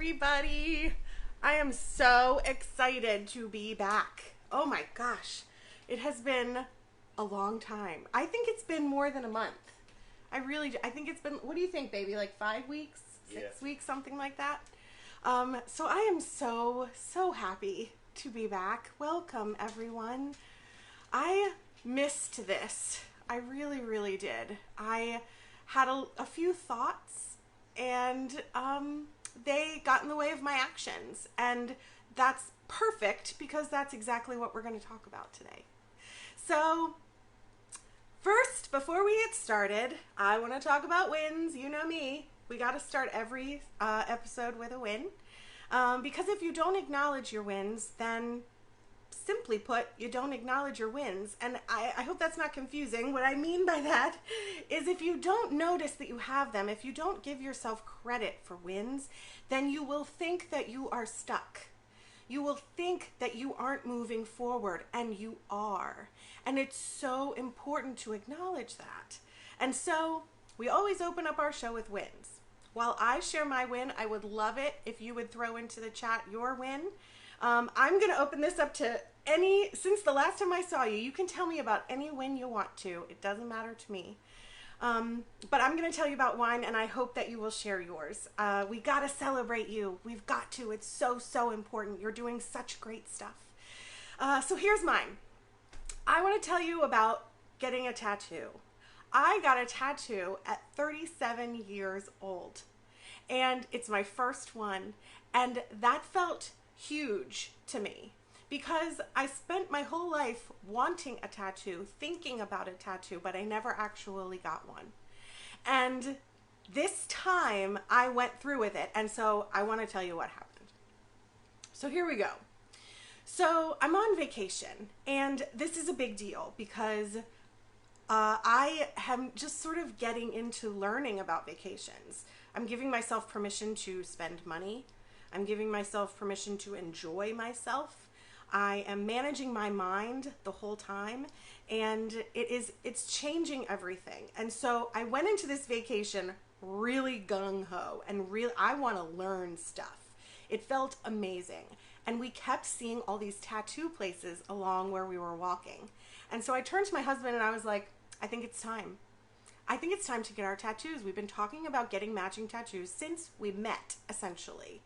everybody. I am so excited to be back. Oh my gosh. It has been a long time. I think it's been more than a month. I think it's been, what do you think, baby? Like 5 weeks? 6 weeks, something like that. So I am so happy to be back. Welcome, everyone. I missed this. I really did. I had a few thoughts, and they got in the way of my actions. And that's perfect, because that's exactly what we're going to talk about today. So first, before we get started, I want to talk about wins. You know me. We got to start every episode with a win. Because if you don't acknowledge your wins, then simply put, you don't acknowledge your wins. And I hope that's not confusing. What I mean by that is if you don't notice that you have them, if you don't give yourself credit for wins, then you will think that you are stuck. You will think that you aren't moving forward, and you are. And it's so important to acknowledge that. And so we always open up our show with wins. While I share my win, I would love it if you would throw into the chat your win. I'm going to open this up to since the last time I saw you, you can tell me about any win you want to. It doesn't matter to me. But I'm going to tell you about mine, and I hope that you will share yours. We got to celebrate you. We've got to. It's so important. You're doing such great stuff. So here's mine. I want to tell you about getting a tattoo. I got a tattoo at 37 years old, and it's my first one, and that felt huge to me because I spent my whole life wanting a tattoo, thinking about a tattoo, but I never actually got one. And this time I went through with it, and so I want to tell you what happened. So here we go. So I'm on vacation, and this is a big deal because I am just sort of getting into learning about vacations. I'm giving myself permission to spend money. I'm giving myself permission to enjoy myself. I am managing my mind the whole time, and it's changing everything. And so I went into this vacation really gung-ho, and I want to learn stuff. It felt amazing. And we kept seeing all these tattoo places along where we were walking. And so I turned to my husband and I was like, I think it's time. I think it's time to get our tattoos. We've been talking about getting matching tattoos since we met, essentially.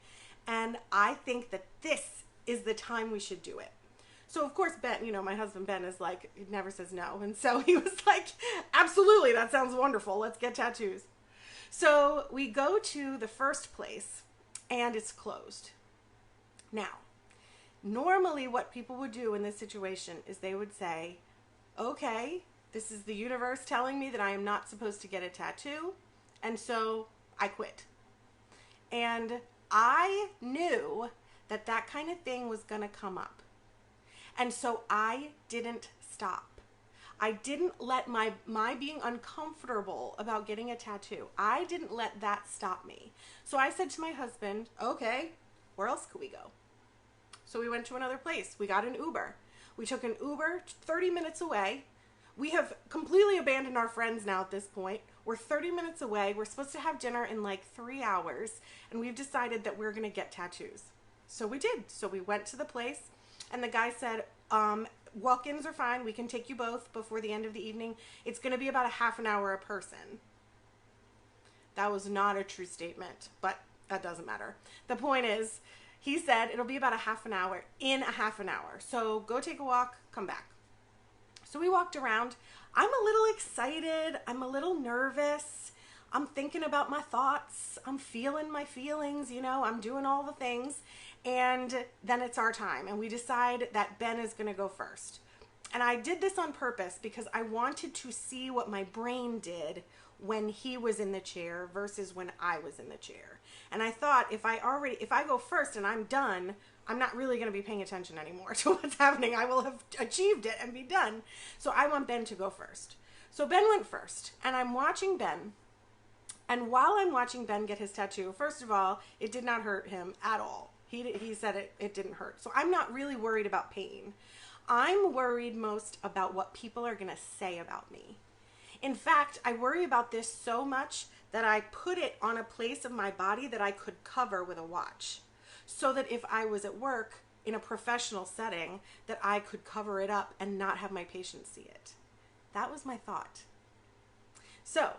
And I think that this is the time we should do it. So of course, Ben, my husband Ben is like, he never says no. And so he was like, absolutely, that sounds wonderful. Let's get tattoos. So we go to the first place and it's closed. Now, normally what people would do in this situation is they would say, okay, this is the universe telling me that I am not supposed to get a tattoo, and so I quit. And I knew that that kind of thing was going to come up. And so I didn't stop. I didn't let my being uncomfortable about getting a tattoo, I didn't let that stop me. So I said to my husband, okay, where else could we go? So we went to another place. We got an Uber. We took an Uber 30 minutes away. We have completely abandoned our friends now at this point. We're 30 minutes away. We're supposed to have dinner in like 3 hours, and we've decided that we're going to get tattoos. So we did. So we went to the place, and the guy said, walk-ins are fine. We can take you both before the end of the evening. It's going to be about a half an hour a person. That was not a true statement, but that doesn't matter. The point is, he said it'll be about a half an hour in a half an hour. So go take a walk, come back. So we walked around. I'm a little excited. I'm a little nervous. I'm thinking about my thoughts. I'm feeling my feelings, I'm doing all the things. And then it's our time. And we decide that Ben is going to go first. And I did this on purpose because I wanted to see what my brain did when he was in the chair versus when I was in the chair. And I thought if I go first and I'm done, I'm not really going to be paying attention anymore to what's happening. I will have achieved it and be done. So I want Ben to go first. So Ben went first, and I'm watching Ben. And while I'm watching Ben get his tattoo, first of all, it did not hurt him at all. He said it didn't hurt. So I'm not really worried about pain. I'm worried most about what people are going to say about me. In fact, I worry about this so much that I put it on a place of my body that I could cover with a watch, so that if I was at work in a professional setting, that I could cover it up and not have my patients see it. That was my thought. So,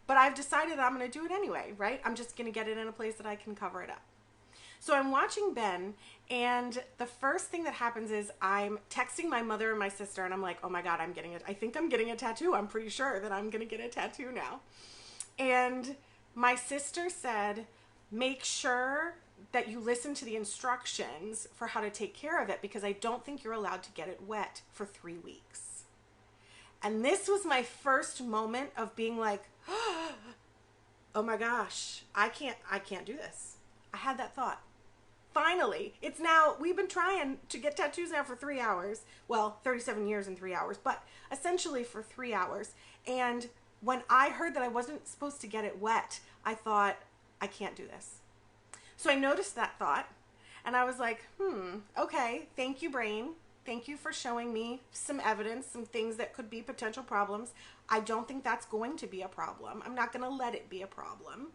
but I've decided I'm going to do it anyway, right? I'm just going to get it in a place that I can cover it up. So I'm watching Ben, and the first thing that happens is I'm texting my mother and my sister, and I'm like, oh my God, I think I'm getting a tattoo. I'm pretty sure that I'm going to get a tattoo now. And my sister said, make sure that you listen to the instructions for how to take care of it, because I don't think you're allowed to get it wet for 3 weeks. And this was my first moment of being like, oh my gosh, I can't do this. I had that thought. Finally, we've been trying to get tattoos now for 3 hours. Well, 37 years and 3 hours, but essentially for 3 hours. And when I heard that I wasn't supposed to get it wet, I thought, I can't do this. So I noticed that thought, and I was like, okay, thank you, brain. Thank you for showing me some evidence, some things that could be potential problems. I don't think that's going to be a problem. I'm not going to let it be a problem.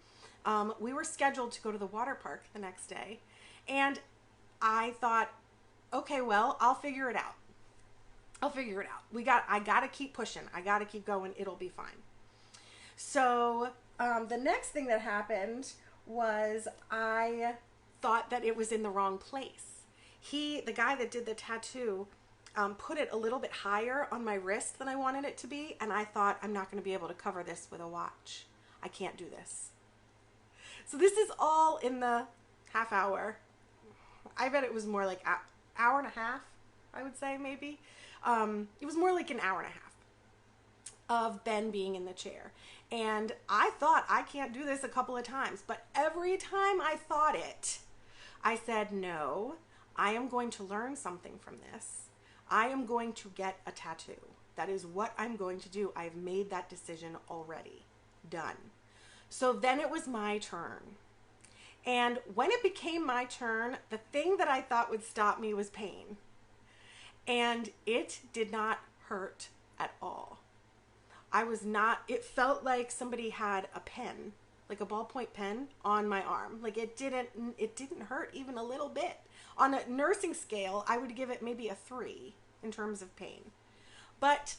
We were scheduled to go to the water park the next day, and I thought, okay, well, I'll figure it out. I got to keep pushing. I got to keep going. It'll be fine. So the next thing that happened was I thought that it was in the wrong place. The guy that did the tattoo, put it a little bit higher on my wrist than I wanted it to be, and I thought, I'm not going to be able to cover this with a watch. I can't do this. So this is all in the half hour. I bet it was more like an hour and a half, I would say, maybe. It was more like an hour and a half of Ben being in the chair. And I thought, I can't do this a couple of times, but every time I thought it, I said, no, I am going to learn something from this. I am going to get a tattoo. That is what I'm going to do. I've made that decision already. Done. So then it was my turn. And when it became my turn, the thing that I thought would stop me was pain. And it did not hurt at all. It felt like somebody had a pen, like a ballpoint pen on my arm. Like it didn't hurt even a little bit. On a nursing scale, I would give it maybe a 3 in terms of pain. But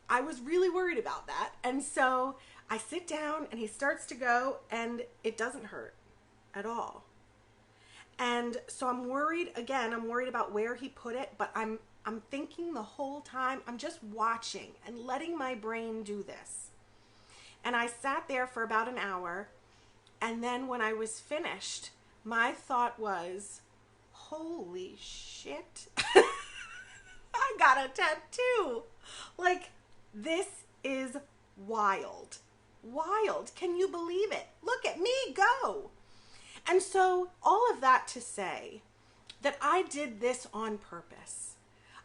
I was really worried about that. And so I sit down and he starts to go, and it doesn't hurt at all. And so I'm worried about where he put it, but I'm thinking the whole time, I'm just watching and letting my brain do this. And I sat there for about an hour, and then when I was finished, my thought was, holy shit, I got a tattoo. Like, this is wild. Wild. Can you believe it? Look at me go. And so all of that to say that I did this on purpose.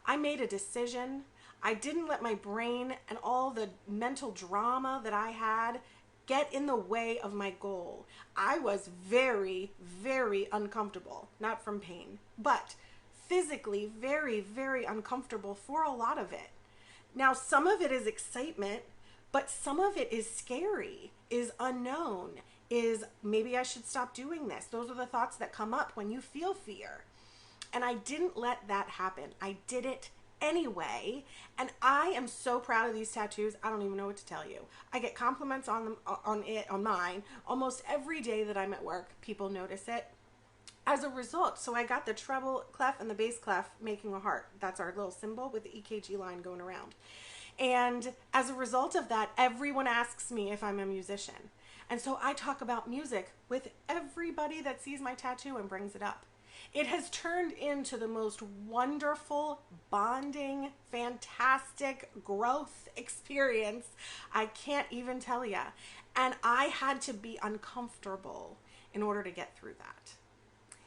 I made a decision. I didn't let my brain and all the mental drama that I had get in the way of my goal. I was very, very uncomfortable, not from pain, but physically very, very uncomfortable for a lot of it. Now, some of it is excitement, but some of it is scary, is unknown, is maybe I should stop doing this. Those are the thoughts that come up when you feel fear. And I didn't let that happen. I did it anyway, and I am so proud of these tattoos. I don't even know what to tell you. I get compliments on them, on mine almost every day that I'm at work. People notice it. As a result, so I got the treble clef and the bass clef making a heart. That's our little symbol with the EKG line going around. And as a result of that, everyone asks me if I'm a musician. And so I talk about music with everybody that sees my tattoo and brings it up. It has turned into the most wonderful, bonding, fantastic growth experience. I can't even tell you. And I had to be uncomfortable in order to get through that.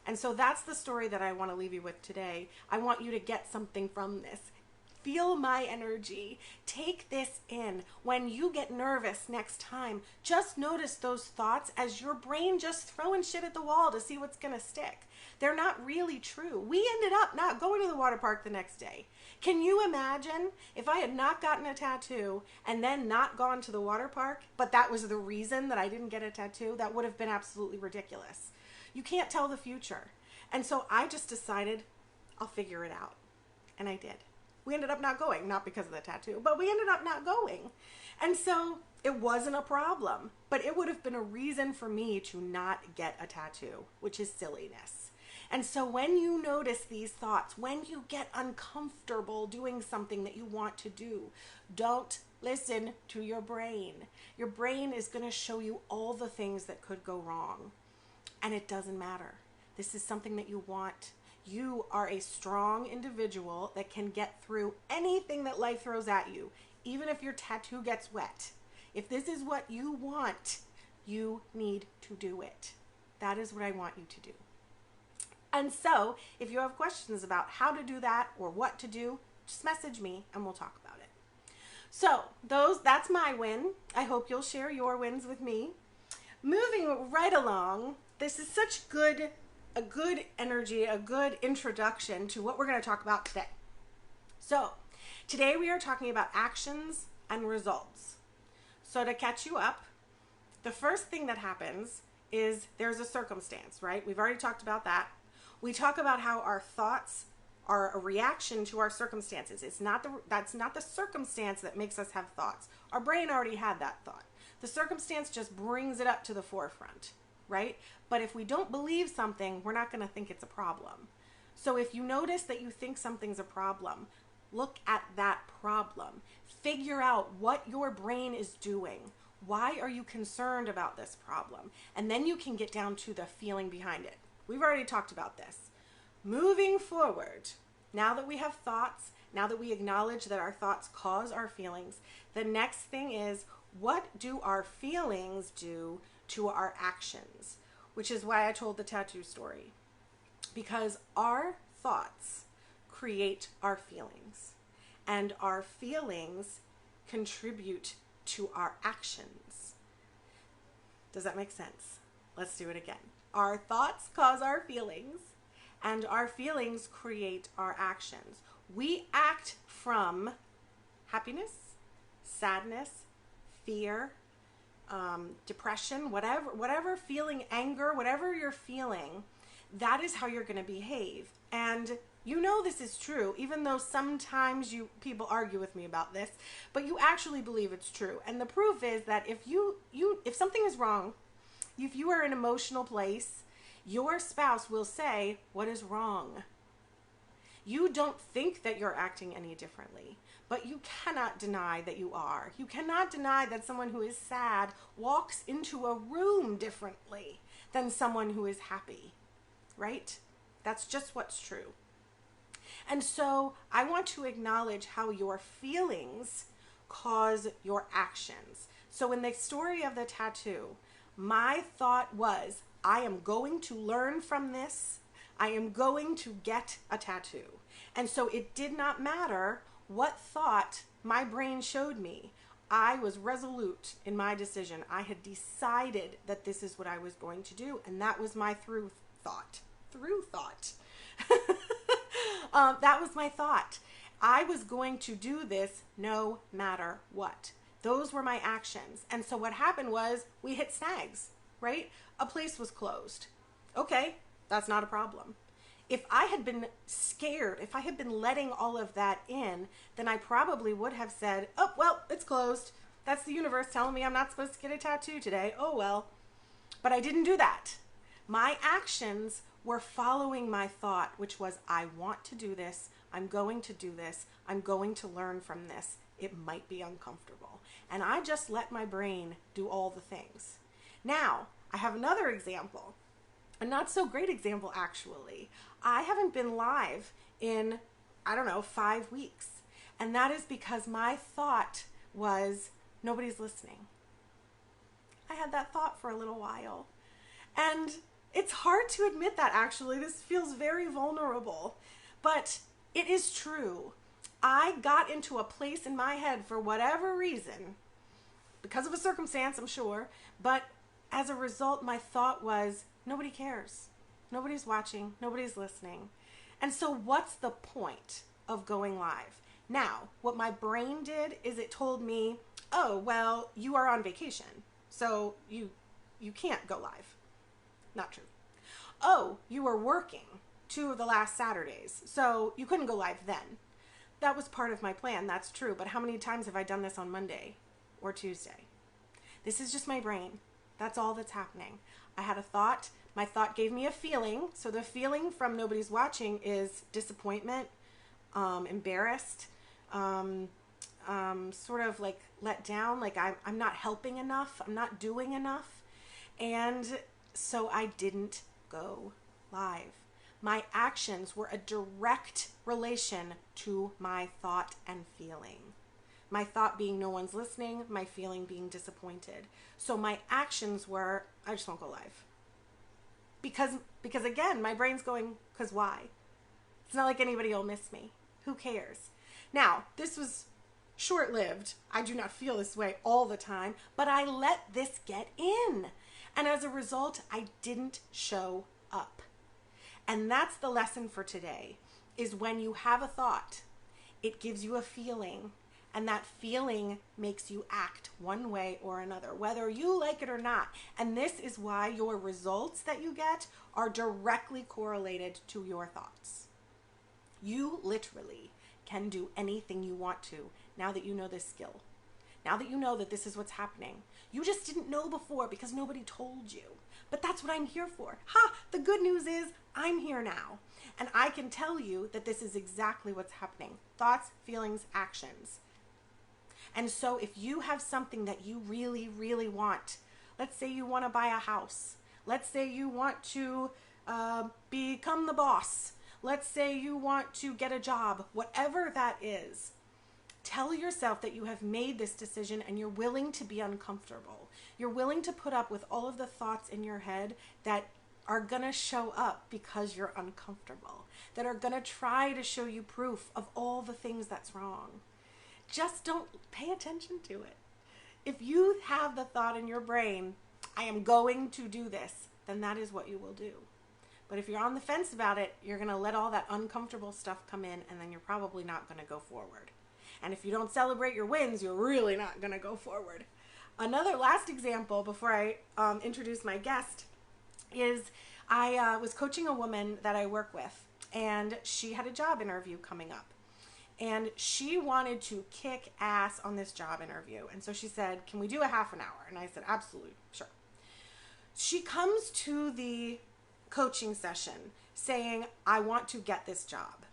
And so that's the story that I want to leave you with today. I want you to get something from this. Feel my energy. Take this in. When you get nervous next time, just notice those thoughts as your brain just throwing shit at the wall to see what's going to stick. They're not really true. We ended up not going to the water park the next day. Can you imagine if I had not gotten a tattoo and then not gone to the water park, but that was the reason that I didn't get a tattoo? That would have been absolutely ridiculous. You can't tell the future. And so I just decided I'll figure it out. And I did. We ended up not going, not because of the tattoo, but we ended up not going. And so it wasn't a problem, but it would have been a reason for me to not get a tattoo, which is silliness. And so when you notice these thoughts, when you get uncomfortable doing something that you want to do, don't listen to your brain. Your brain is going to show you all the things that could go wrong. And it doesn't matter. This is something that you want. You are a strong individual that can get through anything that life throws at you, even if your tattoo gets wet. If this is what you want, you need to do it. That is what I want you to do. And so, if you have questions about how to do that or what to do, just message me and we'll talk about it. So, that's my win. I hope you'll share your wins with me. Moving right along, this is such a good energy, a good introduction to what we're going to talk about today. So, today we are talking about actions and results. So to catch you up, the first thing that happens is there's a circumstance, right? We've already talked about that. We talk about how our thoughts are a reaction to our circumstances. That's not the circumstance that makes us have thoughts. Our brain already had that thought. The circumstance just brings it up to the forefront, right? But if we don't believe something, we're not going to think it's a problem. So if you notice that you think something's a problem, look at that problem. Figure out what your brain is doing. Why are you concerned about this problem? And then you can get down to the feeling behind it. We've already talked about this. Moving forward, now that we have thoughts, now that we acknowledge that our thoughts cause our feelings, the next thing is, what do our feelings do to our actions? Which is why I told the tattoo story. Because our thoughts create our feelings, and our feelings contribute to our actions. Does that make sense? Let's do it again. Our thoughts cause our feelings, and our feelings create our actions. We act from happiness, sadness, fear, depression, whatever feeling, anger, whatever you're feeling, that is how you're going to behave. And you know this is true, even though sometimes people argue with me about this, but you actually believe it's true. And the proof is that if something is wrong, if you are in an emotional place, your spouse will say, "What is wrong?" You don't think that you're acting any differently, but you cannot deny that you are. You cannot deny that someone who is sad walks into a room differently than someone who is happy, right? That's just what's true. And so I want to acknowledge how your feelings cause your actions. So in the story of the tattoo, my thought was, I am going to learn from this. I am going to get a tattoo. And so it did not matter what thought my brain showed me. I was resolute in my decision. I had decided that this is what I was going to do. And that was my through thought. That was my thought. I was going to do this no matter what. Those were my actions. And so what happened was we hit snags, right? A place was closed. Okay, that's not a problem. If I had been scared, if I had been letting all of that in, then I probably would have said, "Oh, well, it's closed. That's the universe telling me I'm not supposed to get a tattoo today. Oh, well." But I didn't do that. My actions were following my thought, which was, I want to do this. I'm going to do this. I'm going to learn from this. It might be uncomfortable. And I just let my brain do all the things. Now, I have another example. A not so great example, actually. I haven't been live in, 5 weeks. And that is because my thought was, nobody's listening. I had that thought for a little while. And it's hard to admit that, actually. This feels very vulnerable. But it is true. I got into a place in my head for whatever reason, because of a circumstance, I'm sure, but as a result, my thought was, nobody cares. Nobody's watching. Nobody's listening. And so what's the point of going live. Now, what my brain did is it told me, oh, well, you are on vacation, so you can't go live. Not true. Oh, you were working 2 of the last Saturdays, so you couldn't go live then. That was part of my plan, that's true, but how many times have I done this on Monday or Tuesday? This is just my brain. That's all that's happening. I had a thought. My thought gave me a feeling. So the feeling from nobody's watching is disappointment, embarrassed, sort of like let down, like I'm not helping enough, I'm not doing enough. And so I didn't go live. My actions were a direct relation to my thought and feeling. My thought being no one's listening, my feeling being disappointed. So my actions were, I just won't go live. Because again, my brain's going, because why? It's not like anybody will miss me. Who cares? Now, this was short-lived. I do not feel this way all the time, but I let this get in. And as a result, I didn't show up. And that's the lesson for today, is when you have a thought, it gives you a feeling. And that feeling makes you act one way or another, whether you like it or not. And this is why your results that you get are directly correlated to your thoughts. You literally can do anything you want to now that you know this skill. Now that you know that this is what's happening. You just didn't know before because nobody told you. But that's what I'm here for. The good news is I'm here now. And I can tell you that this is exactly what's happening. Thoughts, feelings, actions. And so if you have something that you really, really want, let's say you want to buy a house. Let's say you want to become the boss. Let's say you want to get a job. Whatever that is, tell yourself that you have made this decision and you're willing to be uncomfortable. You're willing to put up with all of the thoughts in your head that are going to show up because you're uncomfortable, that are going to try to show you proof of all the things that's wrong. Just don't pay attention to it. If you have the thought in your brain, I am going to do this, then that is what you will do. But if you're on the fence about it, you're going to let all that uncomfortable stuff come in, and then you're probably not going to go forward. And if you don't celebrate your wins, you're really not going to go forward. Another last example before I introduce my guest is I was coaching a woman that I work with, and she had a job interview coming up. And she wanted to kick ass on this job interview. And so she said, can we do a half an hour? And I said, absolutely, sure. She comes to the coaching session saying, I want to get this job.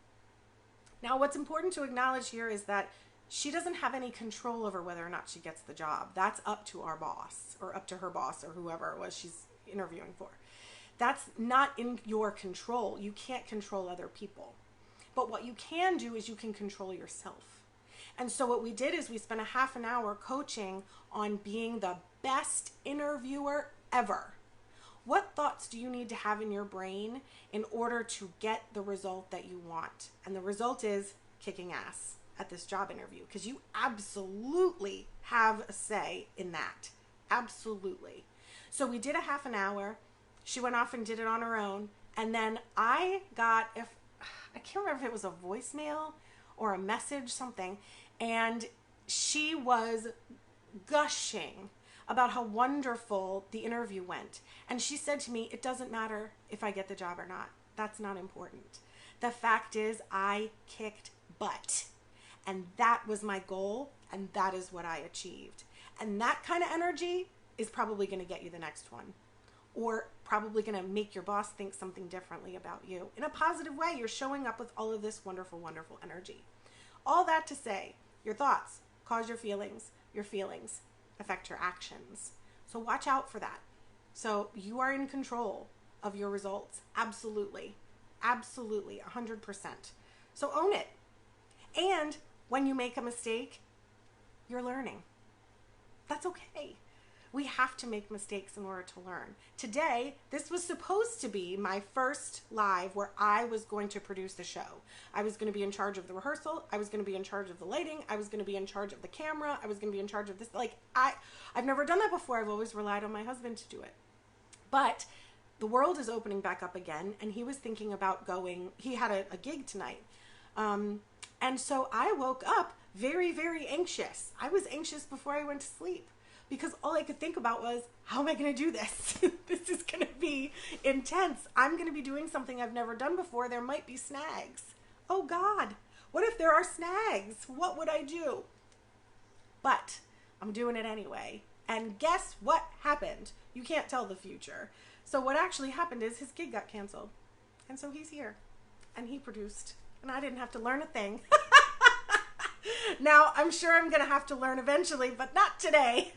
Now, what's important to acknowledge here is that she doesn't have any control over whether or not she gets the job. That's up to our boss, or up to her boss, or whoever it was she's interviewing for. That's not in your control. You can't control other people. But what you can do is you can control yourself. And so what we did is we spent a half an hour coaching on being the best interviewer ever. What thoughts do you need to have in your brain in order to get the result that you want? And the result is kicking ass at this job interview, because you absolutely have a say in that. Absolutely. So we did a half an hour. She went off and did it on her own. And then I got, I can't remember if it was a voicemail or a message, something, and she was gushing about how wonderful the interview went. And she said to me, it doesn't matter if I get the job or not. That's not important. The fact is I kicked butt. And that was my goal, and that is what I achieved. And that kind of energy is probably going to get you the next one. Or probably going to make your boss think something differently about you. In a positive way, you're showing up with all of this wonderful, wonderful energy. All that to say, your thoughts cause your feelings affect your actions. So watch out for that. So you are in control of your results. Absolutely. Absolutely. 100%. So own it. And when you make a mistake, you're learning. That's okay. We have to make mistakes in order to learn. Today, this was supposed to be my first live where I was going to produce the show. I was going to be in charge of the rehearsal. I was going to be in charge of the lighting. I was going to be in charge of the camera. I was going to be in charge of this. I've never done that before. I've always relied on my husband to do it. But the world is opening back up again, and he was thinking about going. He had a gig tonight. And so I woke up very, very anxious. I was anxious before I went to sleep because all I could think about was, how am I going to do this? This is going to be intense. I'm going to be doing something I've never done before. There might be snags. Oh God, what if there are snags? What would I do? But I'm doing it anyway. And guess what happened? You can't tell the future. So what actually happened is his gig got canceled. And so he's here. And he produced. And I didn't have to learn a thing. Now, I'm sure I'm going to have to learn eventually, but not today.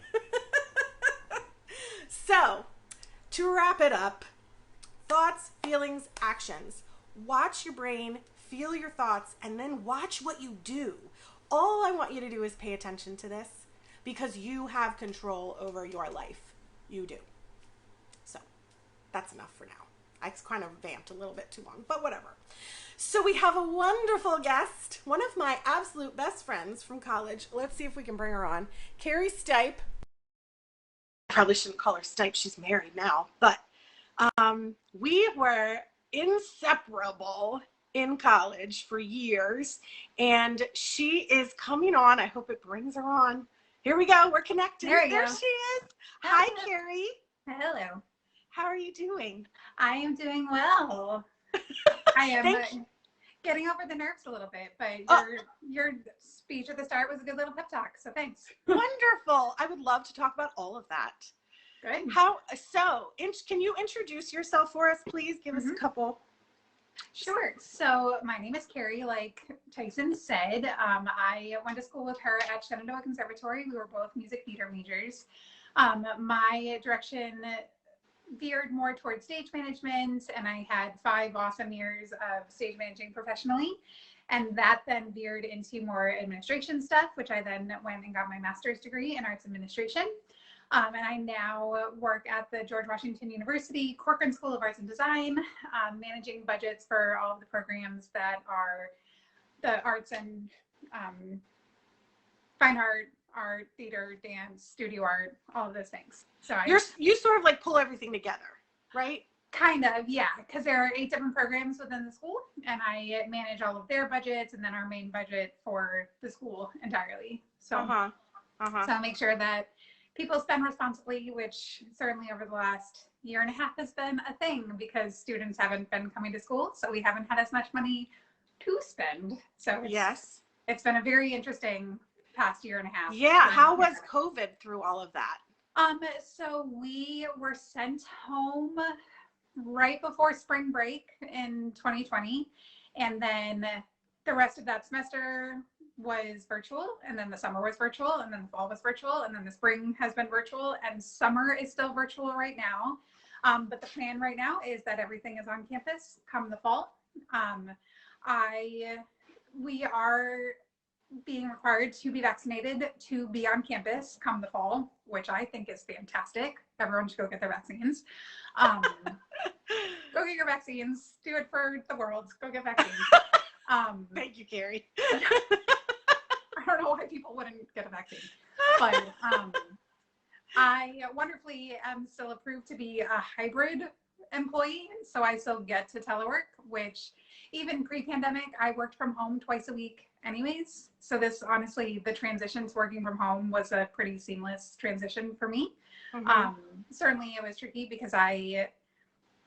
So, to wrap it up, thoughts, feelings, actions. Watch your brain, feel your thoughts, and then watch what you do. All I want you to do is pay attention to this because you have control over your life. You do. So, that's enough for now. I kind of vamped a little bit too long, but whatever. So we have a wonderful guest, one of my absolute best friends from college. Let's see if we can bring her on. Carey Stipe. I probably shouldn't call her Stipe. She's married now. But we were inseparable in college for years. And she is coming on. I hope it brings her on. Here we go. We're connected. There she is. Hi, Carey. Hello. How are you doing? I am doing well. I am getting over the nerves a little bit, but your speech at the start was a good little pep talk, so thanks. Wonderful. I would love to talk about all of that. Good. Can you introduce yourself for us, please? Give us a couple. Sure. So my name is Carey, like Tyson said. I went to school with her at Shenandoah Conservatory. We were both music theater majors. My direction veered more towards stage management, and I had 5 awesome years of stage managing professionally, and that then veered into more administration stuff, which I then went and got my master's degree in arts administration. And I now work at the George Washington University Corcoran School of Arts and Design, managing budgets for all of the programs that are the arts and fine art, theater, dance, studio art, all of those things. So you sort of like pull everything together, right? Kind of, yeah, because there are 8 different programs within the school, and I manage all of their budgets and then our main budget for the school entirely. So, so I make sure that people spend responsibly, which certainly over the last year and a half has been a thing because students haven't been coming to school, so we haven't had as much money to spend. So it's been a very interesting past year and a half. Yeah. How was COVID through all of that? So we were sent home right before spring break in 2020. And then the rest of that semester was virtual. And then the summer was virtual. And then the fall was virtual. And then the spring has been virtual. And summer is still virtual right now. But the plan right now is that everything is on campus come the fall. We are being required to be vaccinated to be on campus come the fall, which I think is fantastic. Everyone should go get their vaccines. Go get your vaccines. Do it for the world. Go get vaccines. Thank you, Carey. I don't know why people wouldn't get a vaccine, but I wonderfully am still approved to be a hybrid employee, so I still get to telework, which even pre-pandemic, I worked from home twice a week anyways. So this, honestly, the transition to working from home was a pretty seamless transition for me. Certainly it was tricky because I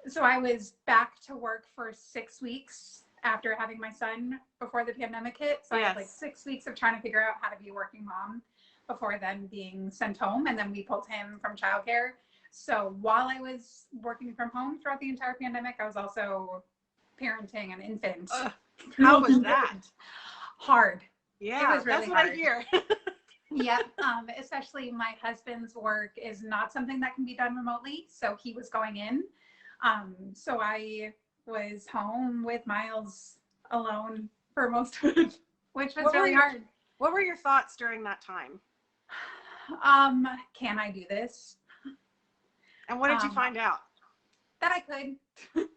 was back to work for 6 weeks after having my son before the pandemic hit. So I had like 6 weeks of trying to figure out how to be a working mom before then being sent home. And then we pulled him from childcare. So while I was working from home throughout the entire pandemic, I was also parenting an infant. How was that? Hard. Yeah, it was really that's what hard. I hear. Yeah, especially my husband's work is not something that can be done remotely. So he was going in. So I was home with Miles alone for most of it, which was really hard. What were your thoughts during that time? Can I do this? And what did you find out? That I could.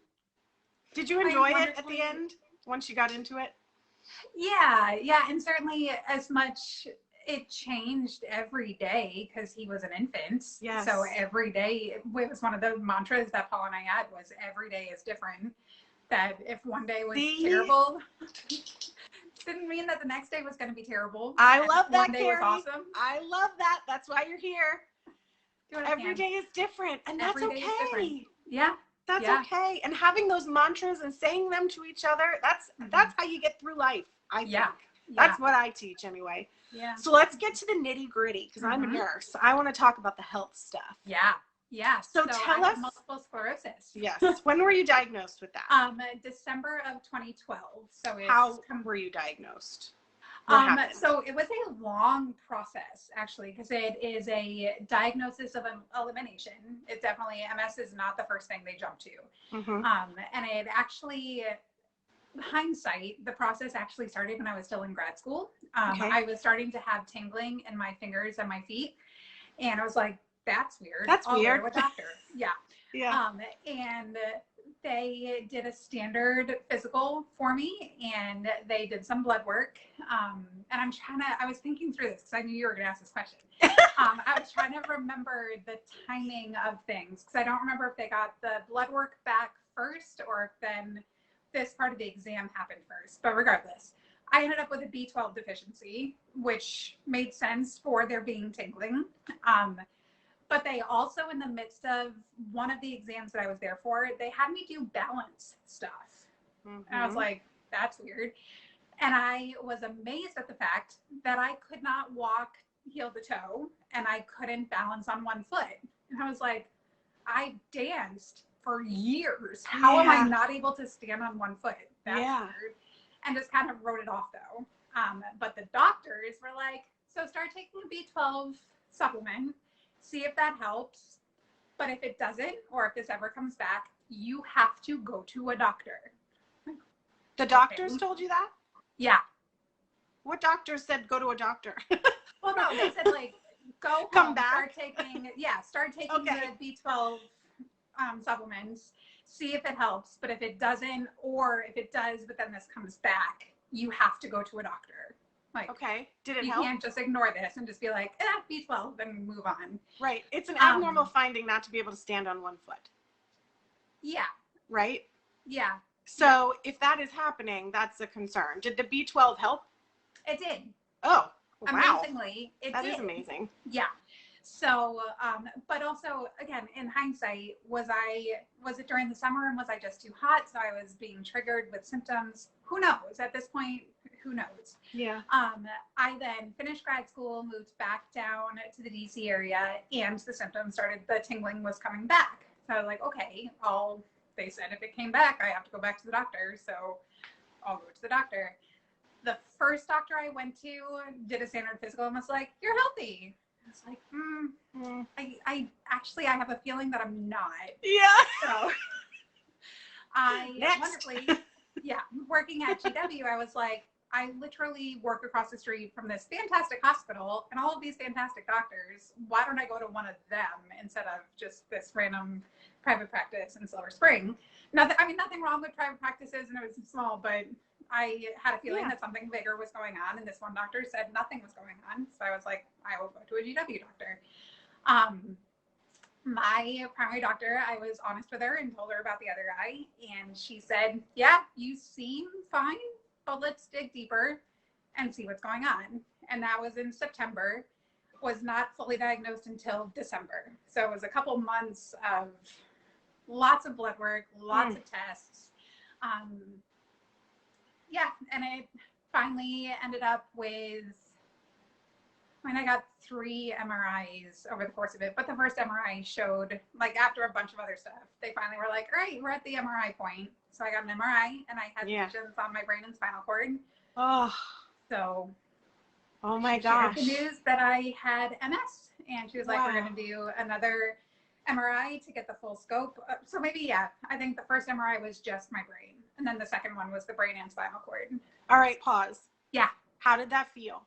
Did you enjoy it at the end once you got into it? Yeah, and certainly as much it changed every day because he was an infant. Yes. So every day, it was one of the mantras that Paul and I had was every day is different. That if one day was terrible, Didn't mean that the next day was going to be terrible. I love that, One day Carey. was awesome. I love that. That's why you're here. Every day is different, and that's okay. Yeah. That's okay. And having those mantras and saying them to each other, that's how you get through life, I think. That's what I teach anyway. Yeah. So let's get to the nitty gritty, because I'm a nurse. I want to talk about the health stuff. Yeah. Yeah. So tell us. Multiple sclerosis. Yes. When were you diagnosed with that? December of 2012. So how were you diagnosed? So it was a long process, actually, because it is a diagnosis of elimination. It's definitely, MS is not the first thing they jump to. And it actually, hindsight, the process actually started when I was still in grad school. I was starting to have tingling in my fingers and my feet. And I was like, that's weird. That's weird. I'll go to a doctor. Yeah. Yeah. And they did a standard physical for me, and they did some blood work. And I was thinking through this because I knew you were going to ask this question. I was trying to remember the timing of things, because I don't remember if they got the blood work back first or if then this part of the exam happened first. But regardless, I ended up with a B12 deficiency, which made sense for there being tingling. But they also, in the midst of one of the exams that I was there for, they had me do balance stuff. And I was like, that's weird. And I was amazed at the fact that I could not walk heel to toe, and I couldn't balance on one foot. And I was like, I danced for years. How am I not able to stand on one foot? That's weird. And just kind of wrote it off, though. But the doctors were like, so start taking a B12 supplement. See if that helps. But if it doesn't, or if this ever comes back, you have to go to a doctor. The doctors told you that? Yeah. What doctor said go to a doctor? Well, no, they said like go come home, back. start taking the B12 supplements. See if it helps. But if it doesn't, or if it does, but then this comes back, you have to go to a doctor. Like, did it help? You can't just ignore this and just be like, B12, then move on. Right. It's an abnormal finding not to be able to stand on one foot. Yeah. Right? Yeah. So if that is happening, that's a concern. Did the B12 help? It did. Oh, wow. Amazingly, that is amazing. Yeah. So, but also, again, in hindsight, was it during the summer, and was I just too hot? So I was being triggered with symptoms. Who knows? At this point, who knows? Yeah. I then finished grad school, moved back down to the DC area, and the symptoms started, the tingling was coming back. So I was like, okay, they said if it came back, I have to go back to the doctor. So I'll go to the doctor. The first doctor I went to did a standard physical and was like, you're healthy. I was like, I actually have a feeling that I'm not. Yeah. So wonderfully, working at GW, I was like, I literally work across the street from this fantastic hospital and all of these fantastic doctors. Why don't I go to one of them instead of just this random private practice in Silver Spring? Nothing wrong with private practices, and it was small, but I had a feeling that something bigger was going on, and this one doctor said nothing was going on. So I was like, I will go to a GW doctor. My primary doctor, I was honest with her and told her about the other guy, and she said, yeah, you seem fine, but let's dig deeper and see what's going on. And that was in September, was not fully diagnosed until December. So it was a couple months of lots of blood work, lots of tests. And it finally ended up with, I got 3 MRIs over the course of it, but the first MRI showed, like, after a bunch of other stuff, they finally were like, all right, we're at the MRI point. So I got an MRI, and I had lesions on my brain and spinal cord. Oh. So. Oh my gosh. The news that I had MS, and she was like, we're going to do another MRI to get the full scope. So maybe, I think the first MRI was just my brain. And then the second one was the brain and spinal cord. All right, pause. Yeah. How did that feel?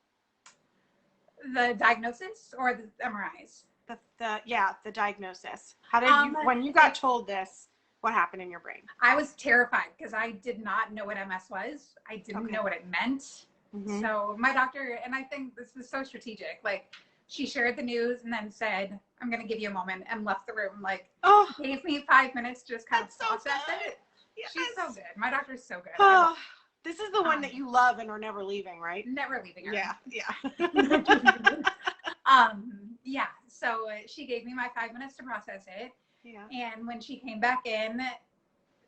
The diagnosis or the MRIs? The diagnosis. How did you, when you got told this, what happened in your brain? I was terrified because I did not know what MS was. I didn't know what it meant. So my doctor, and I think this was so strategic, like, she shared the news and then said, I'm going to give you a moment, and left the room. Like, gave me 5 minutes to just kind of process it. Yes. She's so good. My doctor's so good. This is the one that you love and are never leaving, right? Never leaving her. Yeah, yeah. Yeah. So she gave me my 5 minutes to process it. Yeah. And when she came back in,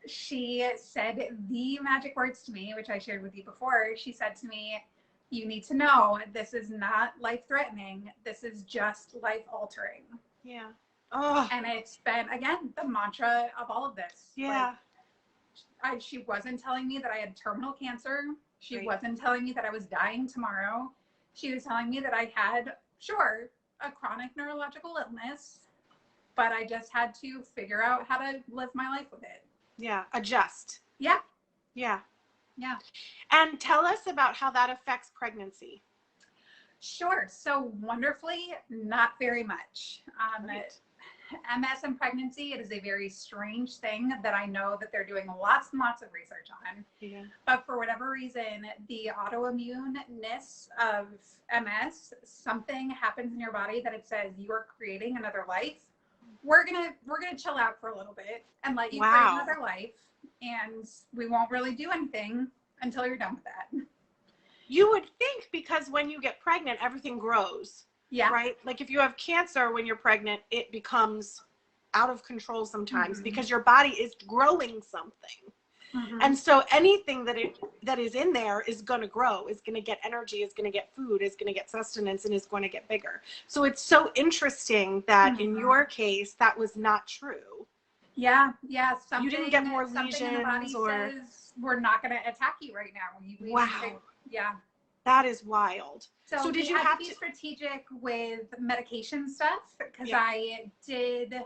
she said the magic words to me, which I shared with you before. She said to me, you need to know this is not life-threatening. This is just life-altering. Yeah. Oh. And it's been, again, the mantra of all of this. Yeah. Like, she wasn't telling me that I had terminal cancer. She Right. wasn't telling me that I was dying tomorrow. She was telling me that I had, sure, a chronic neurological illness, but I just had to figure out how to live my life with it. Yeah. Adjust. Yeah. Yeah. Yeah. And tell us about how that affects pregnancy. Sure. So wonderfully, not very much. Right. MS and pregnancy, it is a very strange thing that I know that they're doing lots and lots of research on. Yeah. But for whatever reason, the autoimmuneness of MS, something happens in your body that it says you are creating another life. We're gonna chill out for a little bit and let you create another life, and we won't really do anything until you're done with that. You would think, because when you get pregnant, everything grows. Yeah. Right? Like if you have cancer when you're pregnant, it becomes out of control sometimes because your body is growing something. And so anything that is in there is going to grow, is going to get energy, is going to get food, is going to get sustenance, and is going to get bigger. So it's so interesting that in your case, that was not true. Yeah. Yeah. You didn't get more lesions, in the body says we're not going to attack you right now. Wow. Yeah. That is wild. So did you have to be strategic with medication stuff? Because I did.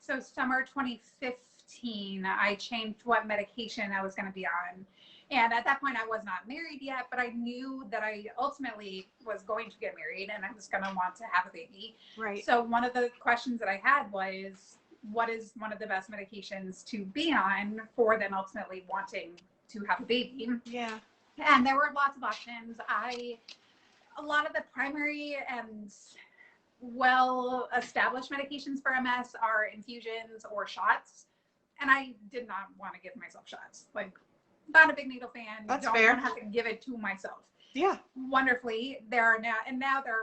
So summer 2015, I changed what medication I was going to be on. And at that point, I was not married yet, but I knew that I ultimately was going to get married and I was going to want to have a baby. Right. So one of the questions that I had was, what is one of the best medications to be on for then ultimately wanting to have a baby? Yeah. And there were lots of options. A lot of the primary and well-established medications for MS are infusions or shots. And I did not want to give myself shots. Like, not a big needle fan. That's don't fair. want to have to give it to myself. Yeah. Wonderfully, there are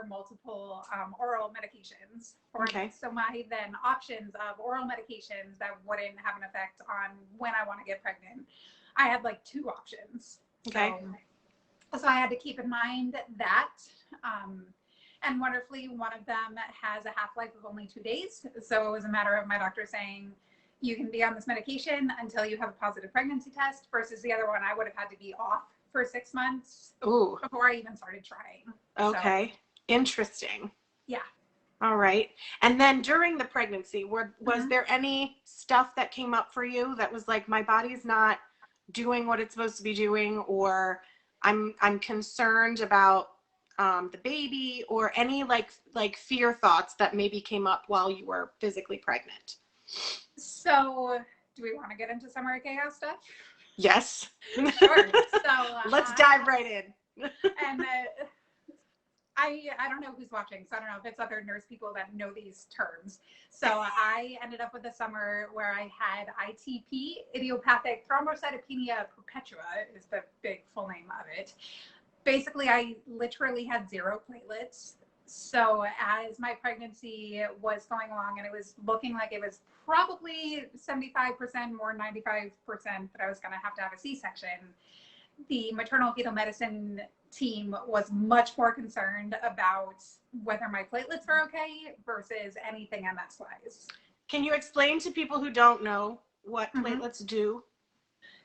multiple oral medications for me. So my then options of oral medications that wouldn't have an effect on when I want to get pregnant, I had like 2 options. Okay. So I had to keep in mind that. And wonderfully, one of them has a half-life of only 2 days. So it was a matter of my doctor saying, you can be on this medication until you have a positive pregnancy test, versus the other one, I would have had to be off for 6 months before I even started trying. Okay. So, interesting. Yeah. All right. And then during the pregnancy, was there any stuff that came up for you that was like, my body's not doing what it's supposed to be doing, or I'm concerned about the baby, or any like fear thoughts that maybe came up while you were physically pregnant? So do we want to get into summer chaos stuff? Yes. Sure. So let's dive right in. And I don't know who's watching, so I don't know if it's other nurse people that know these terms. So I ended up with a summer where I had ITP, idiopathic thrombocytopenia perpetua is the big full name of it. Basically, I literally had 0 platelets. So as my pregnancy was going along and it was looking like it was probably 75%, more 95% that I was going to have a C-section, the maternal fetal medicine team was much more concerned about whether my platelets are okay versus anything MS-wise. Can you explain to people who don't know what platelets do?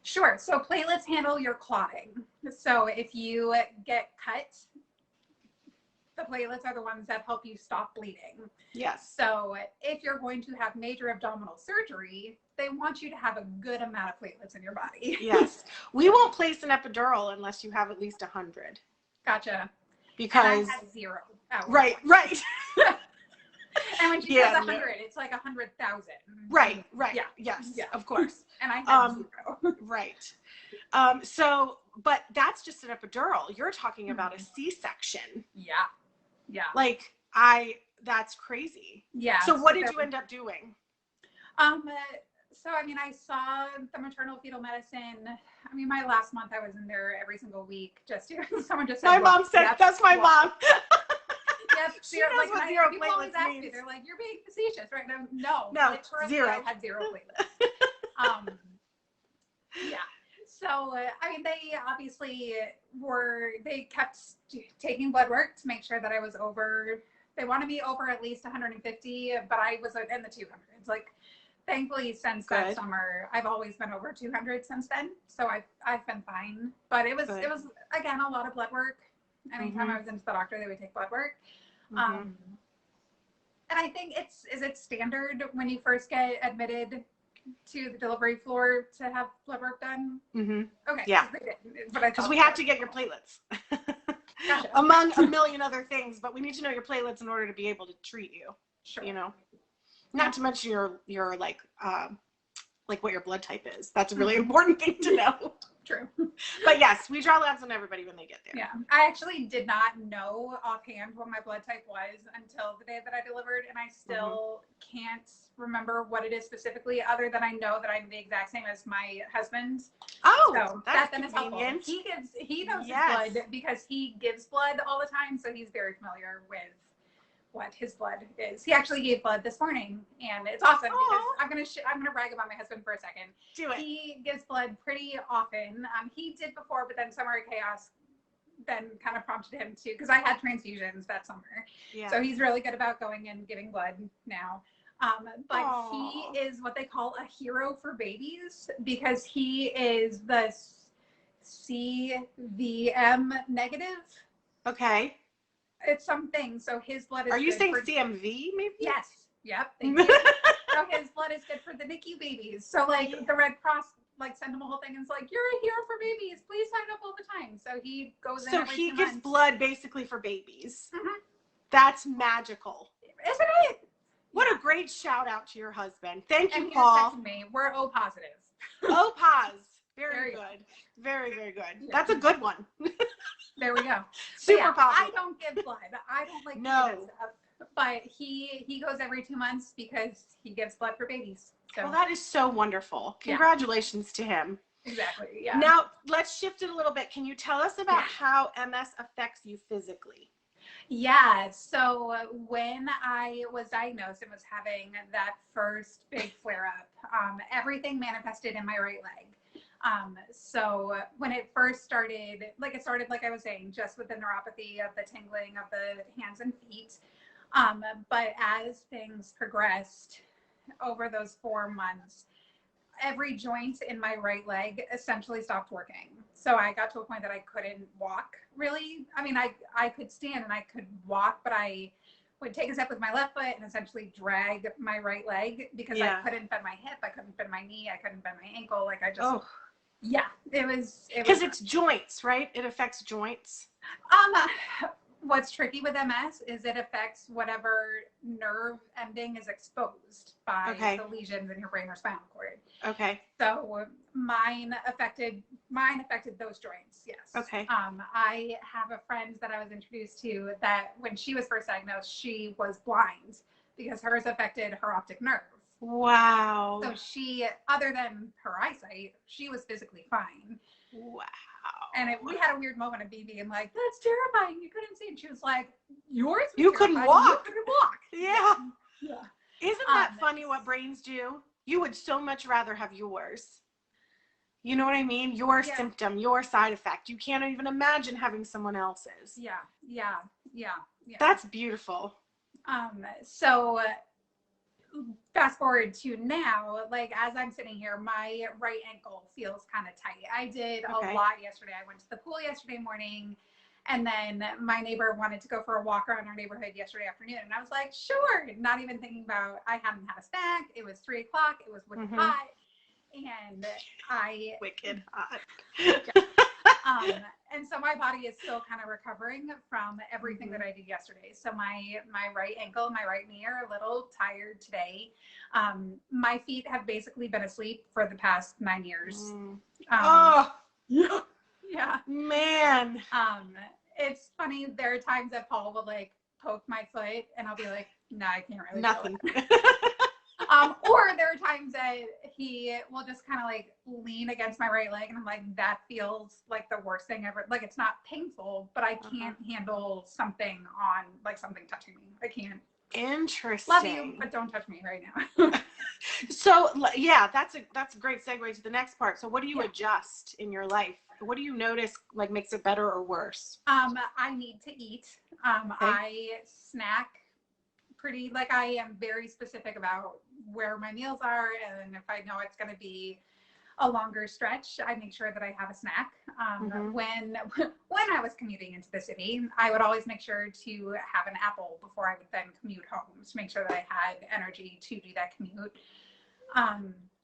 Sure. So platelets handle your clotting. So if you get cut, the platelets are the ones that help you stop bleeding. Yes. So if you're going to have major abdominal surgery, they want you to have a good amount of platelets in your body. Yes. We won't place an epidural unless you have at least 100. Gotcha. Because and I had 0. Right. And when she says 100, it's like 100,000. Right. Yeah. Yes. Yeah. Of course. And I had 0. Right. So, but that's just an epidural. You're talking about a C-section. Yeah. Yeah. Like that's crazy. Yeah. So what did you end up doing? So, I mean, I saw the maternal fetal medicine. I mean, my last month I was in there every single week. Just someone just said, My mom said, yep, that's my mom. Yep, She knows what zero people always platelets ask means. me, they're like, you're being facetious, right? No, No, literally, zero. I had 0 platelets. Yeah. So, I mean, they obviously they kept taking blood work to make sure that I was over. They want to be over at least 150, but I was in the 200s. Like, thankfully, since that summer, I've always been over 200 since then. So I've been fine. But it was again a lot of blood work. Anytime I was into the doctor, they would take blood work. And I think is it standard when you first get admitted to the delivery floor to have blood work done? Okay. Yeah. Because we have to get your platelets. Gotcha. Among a million other things, but we need to know your platelets in order to be able to treat you. Sure. You know, not to mention your like what your blood type is. That's a really important thing to know. True. But yes, we draw labs on everybody when they get there. Yeah. I actually did not know offhand what my blood type was until the day that I delivered, and I still can't remember what it is specifically, other than I know that I'm the exact same as my husband's. Oh, so that's then is helpful. He knows his blood because he gives blood all the time, so he's very familiar with what his blood is. He actually gave blood this morning, and it's awesome because I'm gonna brag about my husband for a second. Do it. He gives blood pretty often. He did before, but then Summer of Chaos then kind of prompted him to, because I had transfusions that summer. Yeah. So he's really good about going and giving blood now. But he is what they call a hero for babies because he is the CVM negative. Okay. It's something. So his blood is. Are you saying CMV maybe? Yes. Yep. Thank you. So his blood is good for the NICU babies. So like the Red Cross send him a whole thing and it's like, you're a hero for babies. Please sign up all the time. So he goes in. So he gives blood basically for babies. That's magical. Isn't it? What a great shout out to your husband. Thank you, and Paul. Me. We're O positive. O pos. Very good. Very, very good. Yeah. That's a good one. There we go. Super positive. I don't give blood. I don't like that stuff. But he goes every 2 months because he gives blood for babies. So well, that is so wonderful. Congratulations to him. Exactly. Yeah. Now let's shift it a little bit. Can you tell us about how MS affects you physically? Yeah. So when I was diagnosed and was having that first big flare up, everything manifested in my right leg. So when it first started, like I was saying, just with the neuropathy of the tingling of the hands and feet. But as things progressed over those 4 months, every joint in my right leg essentially stopped working. So I got to a point that I couldn't walk really. I mean, I could stand and I could walk, but I would take a step with my left foot and essentially drag my right leg because I couldn't bend my hip. I couldn't bend my knee. I couldn't bend my ankle. Like I just, it was. Because it's joints, right? It affects joints. What's tricky with MS is it affects whatever nerve ending is exposed by the lesions in your brain or spinal cord. Okay. So mine affected those joints. Yes. Okay. I have a friend that I was introduced to that when she was first diagnosed, she was blind because hers affected her optic nerve. Wow. So she, other than her eyesight, she was physically fine. Wow. And we had a weird moment of me being like, that's terrifying. You couldn't see. And she was like, yours was you couldn't walk. You couldn't walk. Yeah. Isn't that funny what brains do? You would so much rather have yours. You know what I mean? Your symptom, your side effect. You can't even imagine having someone else's. Yeah. That's beautiful. So fast forward to now, like as I'm sitting here, my right ankle feels kind of tight. I did a lot yesterday. I went to the pool yesterday morning, and then my neighbor wanted to go for a walk around our neighborhood yesterday afternoon. And I was like, sure, not even thinking about, I hadn't had a snack. It was 3 o'clock. It was wicked hot. And wicked hot. And so my body is still kind of recovering from everything that I did yesterday. So my right ankle, my right knee are a little tired today. My feet have basically been asleep for the past 9 years. Yeah. Man. It's funny. There are times that Paul will like poke my foot and I'll be like, no, I can't really. Nothing. Or there are times that he will just kind of like lean against my right leg, and I'm like, that feels like the worst thing ever. Like, it's not painful, but I can't handle something something touching me. I can't. Interesting. Love you, but don't touch me right now. So yeah, that's a great segue to the next part. So what do you adjust in your life? What do you notice like makes it better or worse? I need to eat. I snack pretty, like, I am very specific about where my meals are, and if I know it's going to be a longer stretch, I make sure that I have a snack. When I was commuting into the city, I would always make sure to have an apple before I would then commute home to make sure that I had energy to do that commute.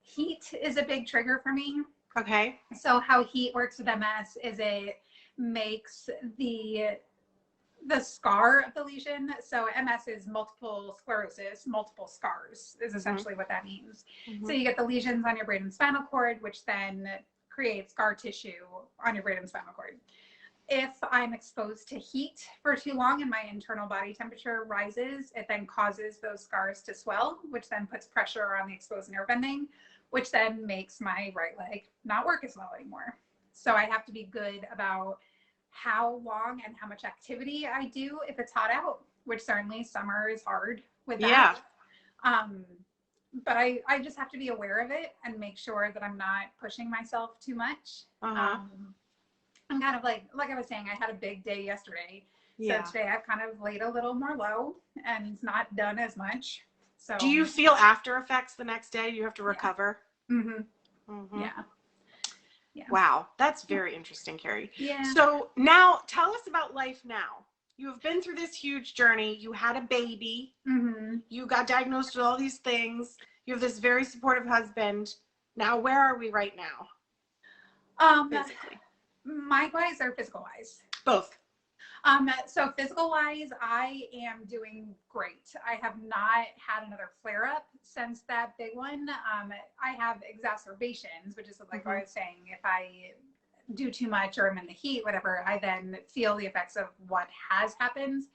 Heat is a big trigger for me. Okay. So how heat works with MS is it makes the scar of the lesion. So MS is multiple sclerosis, multiple scars is essentially what that means. So you get the lesions on your brain and spinal cord, which then creates scar tissue on your brain and spinal cord. If I'm exposed to heat for too long and my internal body temperature rises, it then causes those scars to swell, which then puts pressure on the exposed nerve ending, which then makes my right leg not work as well anymore. So I have to be good about how long and how much activity I do if it's hot out, which certainly summer is hard with that. But I just have to be aware of it and make sure that I'm not pushing myself too much. I'm kind of like I was saying, I had a big day yesterday. So today I've kind of laid a little more low and not done as much. So do you feel after effects the next day? You have to recover? Yeah. Wow, that's very interesting, Carey. Yeah. So now tell us about life now. You have been through this huge journey. You had a baby. You got diagnosed with all these things. You have this very supportive husband. Now, where are we right now? Physically. Mind-wise or physical-wise? Both. So physical-wise, I am doing great. I have not had another flare-up since that big one. I have exacerbations, which is like I was saying, if I do too much or I'm in the heat, whatever, I then feel the effects of what has happened.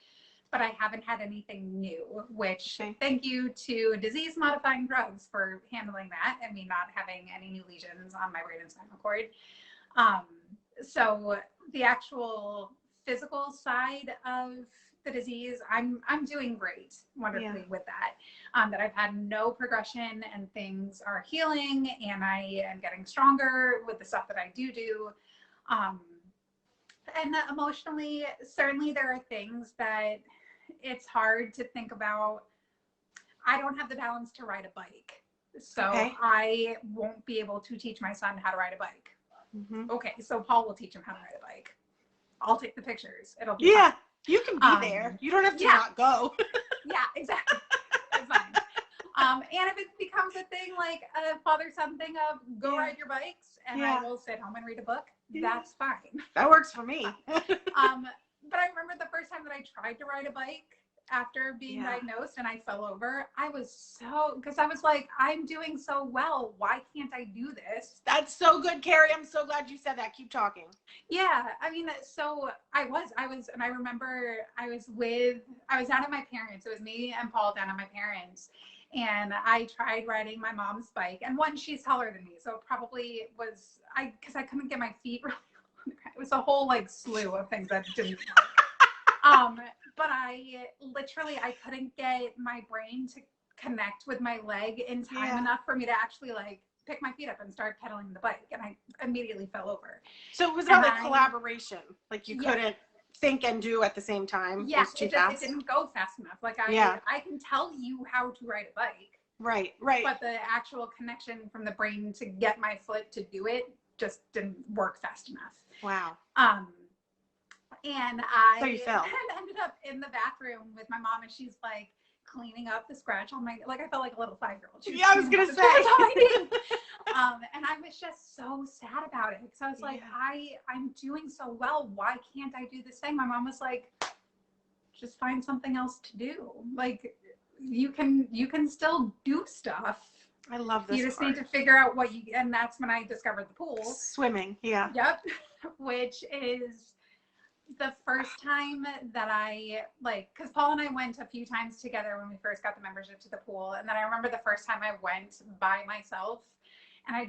But I haven't had anything new, which thank you to disease-modifying drugs for handling that and me not having any new lesions on my brain and spinal cord. So the actual physical side of the disease, I'm doing great, wonderfully with that. That I've had no progression and things are healing, and I am getting stronger with the stuff that I do. And emotionally, certainly there are things that it's hard to think about. I don't have the balance to ride a bike, so I won't be able to teach my son how to ride a bike. Okay, so Paul will teach him how to ride a bike. I'll take the pictures. It'll be fun. You can be there. You don't have to not go. Yeah, exactly. It's fine. And if it becomes a thing, like a father-son thing of go ride your bikes, and I will sit home and read a book, that's fine. That works for me. But I remember the first time that I tried to ride a bike after being diagnosed and I fell over, because I was like, I'm doing so well. Why can't I do this? That's so good, Carey. I'm so glad you said that. Keep talking. Yeah. I mean, so I was, and I remember I was down at my parents'. It was me and Paul down at my parents'. And I tried riding my mom's bike. And one, she's taller than me. So it probably was, because I couldn't get my feet really on the ground. It was a whole like slew of things that didn't work. But I couldn't get my brain to connect with my leg in time enough for me to actually like pick my feet up and start pedaling the bike. And I immediately fell over. So it was about like collaboration. Like you couldn't think and do at the same time. Yeah, it didn't go fast enough. Like I can tell you how to ride a bike. Right. But the actual connection from the brain to get my foot to do it just didn't work fast enough. Wow. And I fell. ended up in the bathroom with my mom, and she's like cleaning up the scratch on my, like I felt like a little 5-year-old. I was gonna say. And I was just so sad about it because I was like, I'm doing so well. Why can't I do this thing? My mom was like, just find something else to do. Like you can still do stuff. I love this. You just need to figure out and that's when I discovered the pool. Swimming. Yeah. Yep. Which is the first time that I because Paul and I went a few times together when we first got the membership to the pool, and then I remember the first time I went by myself, and I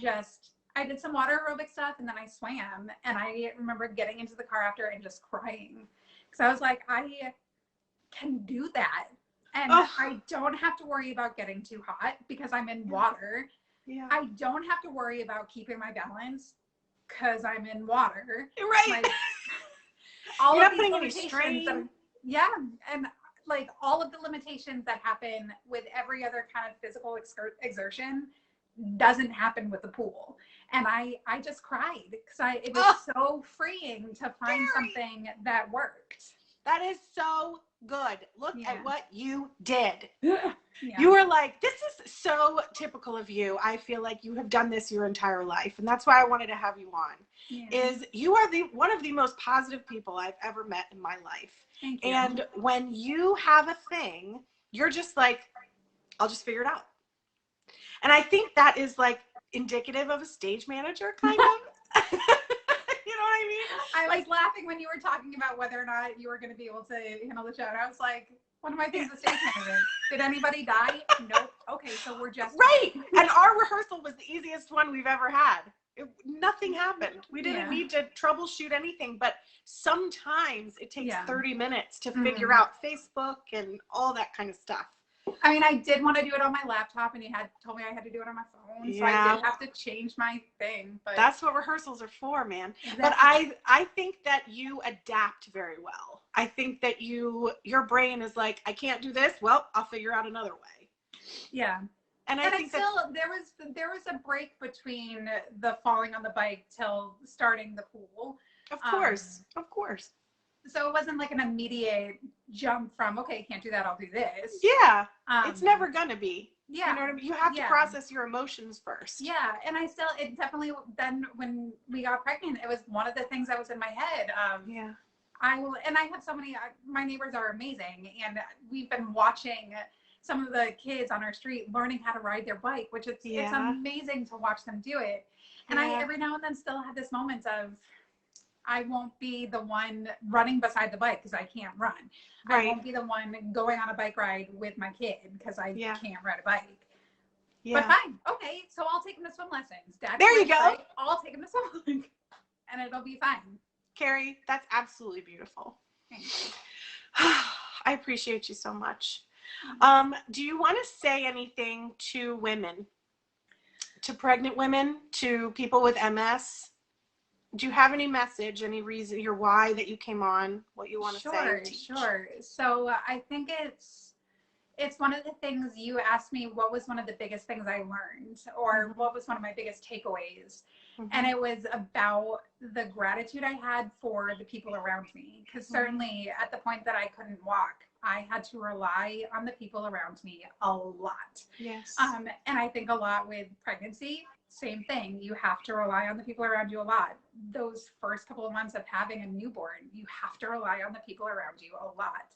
did some water aerobic stuff, and then I swam, and I remember getting into the car after and just crying because I was like, I can do that, and Oh, I don't have to worry about getting too hot because I'm in water. yeah. I don't have to worry about keeping my balance because I'm in water. Right. Like all You're of not these putting any limitations strain. yeah, and like all of the limitations that happen with every other kind of physical exertion doesn't happen with the pool. And I just cried because it was Oh, so freeing to find Carey, something that worked. that is so good. Look Yeah. at what you did. Yeah. You were like, this is so typical of you. I feel like you have done this your entire life. And that's why I wanted to have you on. Yeah. Is you are one of the most positive people I've ever met in my life. Thank you. And when you have a thing, you're just like, I'll just figure it out. And I think that is like indicative of a stage manager, kind of. You know what I mean? I was laughing when you were talking about whether or not you were going to be able to handle the show. And I was like, one of my things with stage management. Did anybody die? Nope. Okay, so we're just right. And our rehearsal was the easiest one we've ever had. Nothing happened. We didn't need to troubleshoot anything, but sometimes it takes 30 minutes to figure out Facebook and all that kind of stuff. I mean, I did want to do it on my laptop, and you had told me I had to do it on my phone, so I did have to change my thing. But that's what rehearsals are for, man. Exactly. But I think that you adapt very well. I think that your brain is like, I can't do this. Well, I'll figure out another way. Yeah. And I think still there was a break between the falling on the bike till starting the pool. Of course. So it wasn't like an immediate jump from, okay, can't do that, I'll do this. Yeah. It's never gonna be. Yeah. You know what I mean? You have to process your emotions first. Yeah. And it definitely, then when we got pregnant, it was one of the things that was in my head. Yeah. I have so many, my neighbors are amazing. And we've been watching some of the kids on our street learning how to ride their bike, which it's amazing to watch them do it. And I every now and then still have this moment of, I won't be the one running beside the bike because I can't run. Right. I won't be the one going on a bike ride with my kid because I can't ride a bike. Yeah. But fine. Okay. So I'll take him to swim lessons. Dad, there you go. Bike, I'll take him to swim and it'll be fine. Carey, that's absolutely beautiful. Thanks. I appreciate you so much. Do you want to say anything to women, to pregnant women, to people with MS? Do you have any message, any reason, your why that you came on, what you want to say? Sure. So I think it's one of the things you asked me, what was one of the biggest things I learned, or what was one of my biggest takeaways? And it was about the gratitude I had for the people around me. Because certainly at the point that I couldn't walk, I had to rely on the people around me a lot. Yes. And I think a lot with pregnancy, same thing. You have to rely on the people around you a lot. Those first couple of months of having a newborn, you have to rely on the people around you a lot.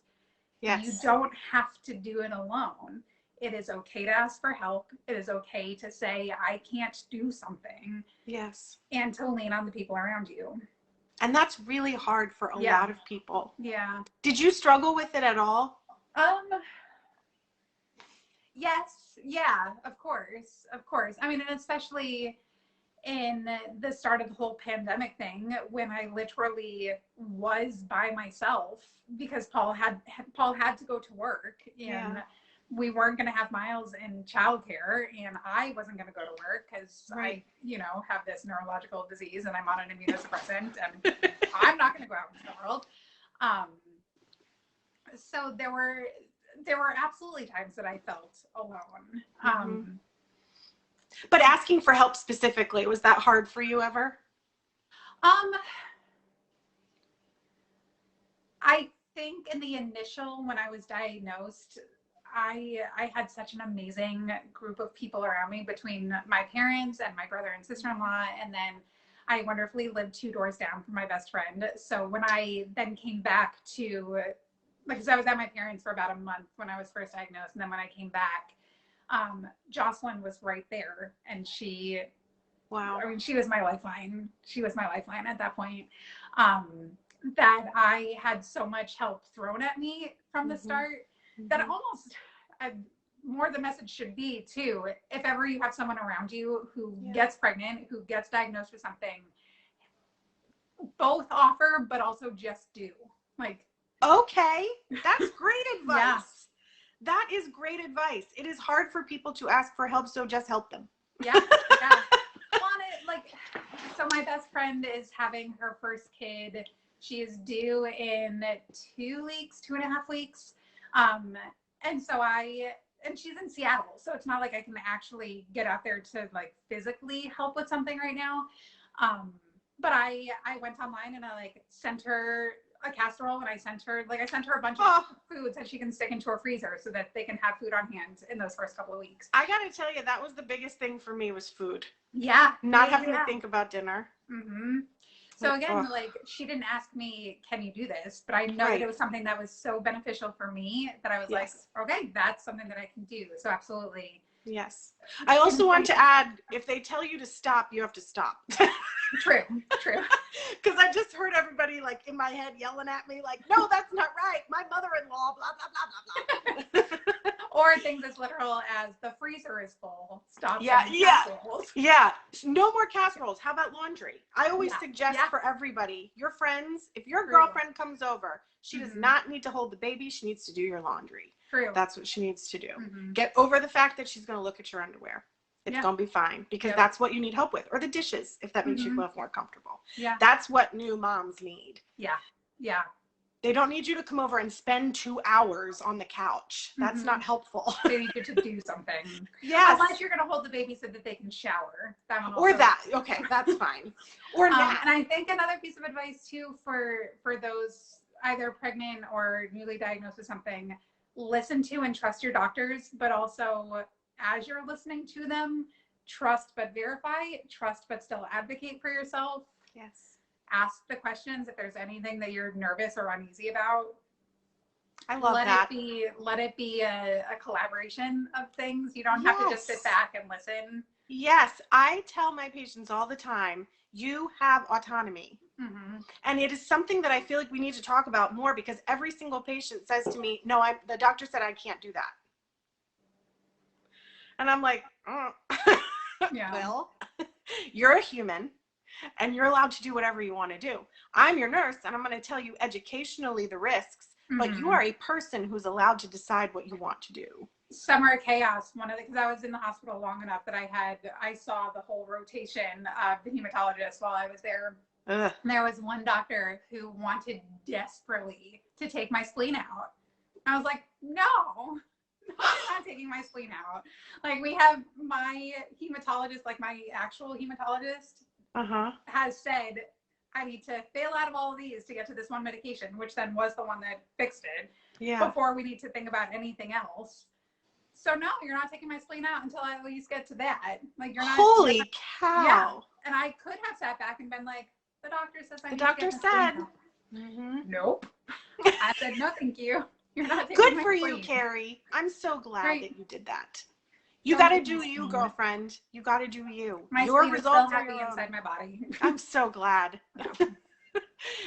Yes. You don't have to do it alone. It is okay to ask for help. It is okay to say, I can't do something. Yes. And to lean on the people around you. And that's really hard for a lot of people. Yeah. Did you struggle with it at all? Yes. Yeah, of course. I mean, and especially in the start of the whole pandemic thing, when I literally was by myself because Paul had to go to work and we weren't going to have Miles in childcare, and I wasn't going to go to work because I, have this neurological disease and I'm on an immunosuppressant and I'm not going to go out into the world. So there were absolutely times that I felt alone. But asking for help specifically, was that hard for you ever? I think in the initial, when I was diagnosed, I had such an amazing group of people around me between my parents and my brother and sister-in-law. And then I wonderfully lived 2 doors down from my best friend. So when I then came back to, because I was at my parents for about a month when I was first diagnosed. And then when I came back, Jocelyn was right there. And she, I mean, she was my lifeline. She was my lifeline at that point. that I had so much help thrown at me from the start that almost more the message should be too, if ever you have someone around you who gets pregnant, who gets diagnosed with something, both offer, but also just do. Like, okay, that's great advice. Yeah. That is great advice. It is hard for people to ask for help, so just help them. Yeah, yeah. So my best friend is having her first kid. She is due in 2.5 weeks. And she's in Seattle, so it's not like I can actually get out there to like physically help with something right now. But I went online and I like sent her a casserole, and I sent her a bunch of foods that she can stick into her freezer so that they can have food on hand in those first couple of weeks. I gotta tell you, that was the biggest thing for me, was food. Yeah. Not having to think about dinner. So again, like, she didn't ask me, can you do this? But I know that it was something that was so beneficial for me that I was like, okay, that's something that I can do. So absolutely. Yes. I also want to add, if they tell you to stop, you have to stop. True. Because I just heard everybody like in my head yelling at me like, no, that's not right. My mother-in-law, blah, blah, blah, blah, blah. Or things as literal as the freezer is full. Stop. Yeah. No more casseroles. How about laundry? I always suggest for everybody, your friends, if your girlfriend comes over, she does not need to hold the baby. She needs to do your laundry. True. That's what she needs to do. Get over the fact that she's going to look at your underwear. It's going to be fine, because that's what you need help with. Or the dishes, if that makes you feel more comfortable. Yeah. That's what new moms need. Yeah. They don't need you to come over and spend 2 hours on the couch. That's not helpful. They need you to do something. Yes. Unless you're going to hold the baby so that they can shower. Okay, that's fine. Or nap. And I think another piece of advice too for those either pregnant or newly diagnosed with something, listen to and trust your doctors, but also as you're listening to them, trust but verify, trust but still advocate for yourself. Yes. Ask the questions if there's anything that you're nervous or uneasy about. I love that. Let it be a collaboration of things. You don't have to just sit back and listen. Yes. I tell my patients all the time, you have autonomy. And it is something that I feel like we need to talk about more, because every single patient says to me, no, the doctor said I can't do that. And I'm like, well, you're a human and you're allowed to do whatever you want to do. I'm your nurse and I'm going to tell you educationally the risks, but you are a person who's allowed to decide what you want to do. Summer chaos, because I was in the hospital long enough that I saw the whole rotation of the hematologist while I was there. And there was one doctor who wanted desperately to take my spleen out. I was like, no, I'm not taking my spleen out. Like, we have my hematologist, like my actual hematologist has said, I need to fail out of all of these to get to this one medication, which then was the one that fixed it. Before we need to think about anything else. So no, you're not taking my spleen out until I at least get to that. Like, you're not. Holy cow. Yeah. And I could have sat back and been like, the doctor says I need to get my spleen out. Nope. I said, no, thank you. You're not taking Good my for spleen. you, Carey. I'm so glad that you did that. You got to do you, girlfriend. You got to do you. My spleen is still happy inside my body. I'm so glad.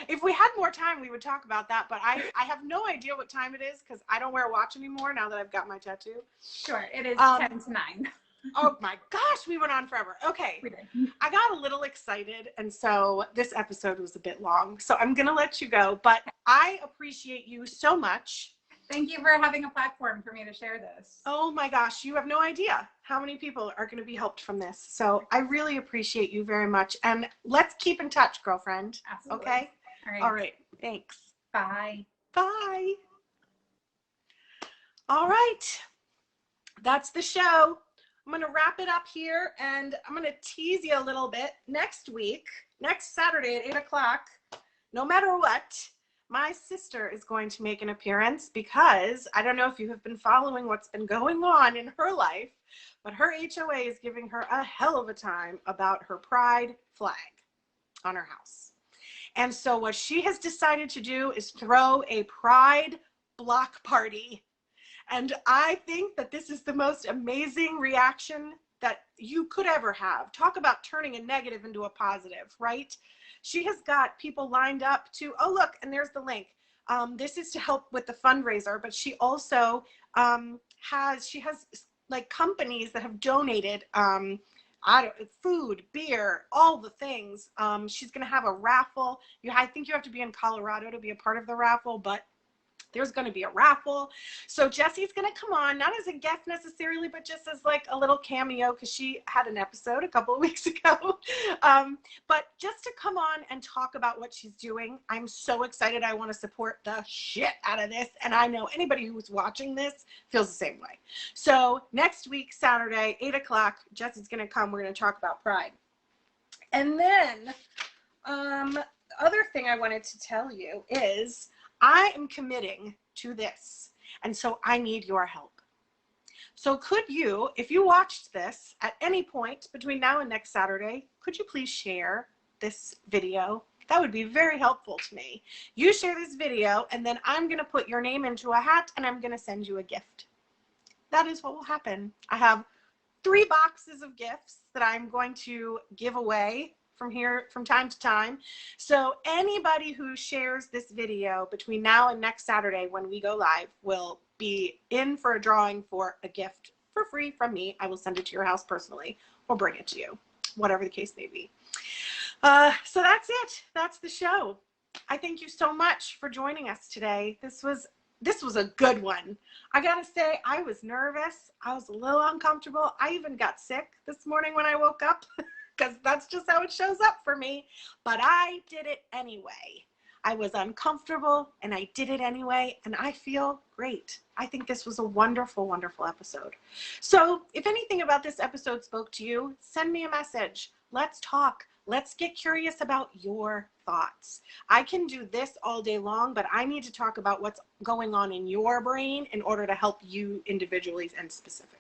If we had more time, we would talk about that. But I have no idea what time it is, because I don't wear a watch anymore now that I've got my tattoo. Sure. It is 10 to 9. Oh my gosh, we went on forever. Okay. We did. I got a little excited, and so this episode was a bit long. So I'm going to let you go, but I appreciate you so much. Thank you for having a platform for me to share this. Oh my gosh, you have no idea how many people are going to be helped from this. So I really appreciate you very much. And let's keep in touch, girlfriend. Absolutely. Okay? All right. Thanks. Bye. Bye. All right. That's the show. I'm going to wrap it up here, and I'm going to tease you a little bit. Next week, next Saturday at 8 o'clock, no matter what, my sister is going to make an appearance, because I don't know if you have been following what's been going on in her life, but her HOA is giving her a hell of a time about her pride flag on her house. And so what she has decided to do is throw a pride block party. And I think that this is the most amazing reaction that you could ever have. Talk about turning a negative into a positive, right? She has got people lined up to, oh, look, and there's the link. This is to help with the fundraiser, but she also has like companies that have donated food, beer, all the things. She's going to have a raffle. I think you have to be in Colorado to be a part of the raffle, but there's going to be a raffle. So Jesse's going to come on, not as a guest necessarily, but just as like a little cameo, because she had an episode a couple of weeks ago. But just to come on and talk about what she's doing. I'm so excited. I want to support the shit out of this. And I know anybody who's watching this feels the same way. So next week, Saturday, 8 o'clock, Jesse's going to come. We're going to talk about Pride. And then other thing I wanted to tell you is I am committing to this, and so I need your help. So could you, if you watched this at any point between now and next Saturday, could you please share this video? That would be very helpful to me. You share this video, and then I'm going to put your name into a hat, and I'm going to send you a gift. That is what will happen. I have 3 boxes of gifts that I'm going to give away from time to time. So anybody who shares this video between now and next Saturday when we go live will be in for a drawing for a gift for free from me. I will send it to your house personally or bring it to you, whatever the case may be. So that's it. That's the show. I thank you so much for joining us today. This was a good one. I gotta say, I was nervous. I was a little uncomfortable. I even got sick this morning when I woke up. Because that's just how it shows up for me. But I did it anyway. I was uncomfortable and I did it anyway, and I feel great. I think this was a wonderful, wonderful episode. So if anything about this episode spoke to you, send me a message. Let's talk. Let's get curious about your thoughts. I can do this all day long, but I need to talk about what's going on in your brain in order to help you individually and specifically.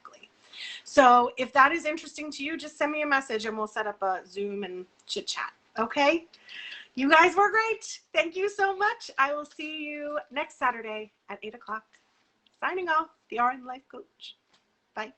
So if that is interesting to you, just send me a message and we'll set up a Zoom and chit chat. Okay? You guys were great. Thank you so much. I will see you next Saturday at 8 o'clock. Signing off, the RN Life Coach. Bye.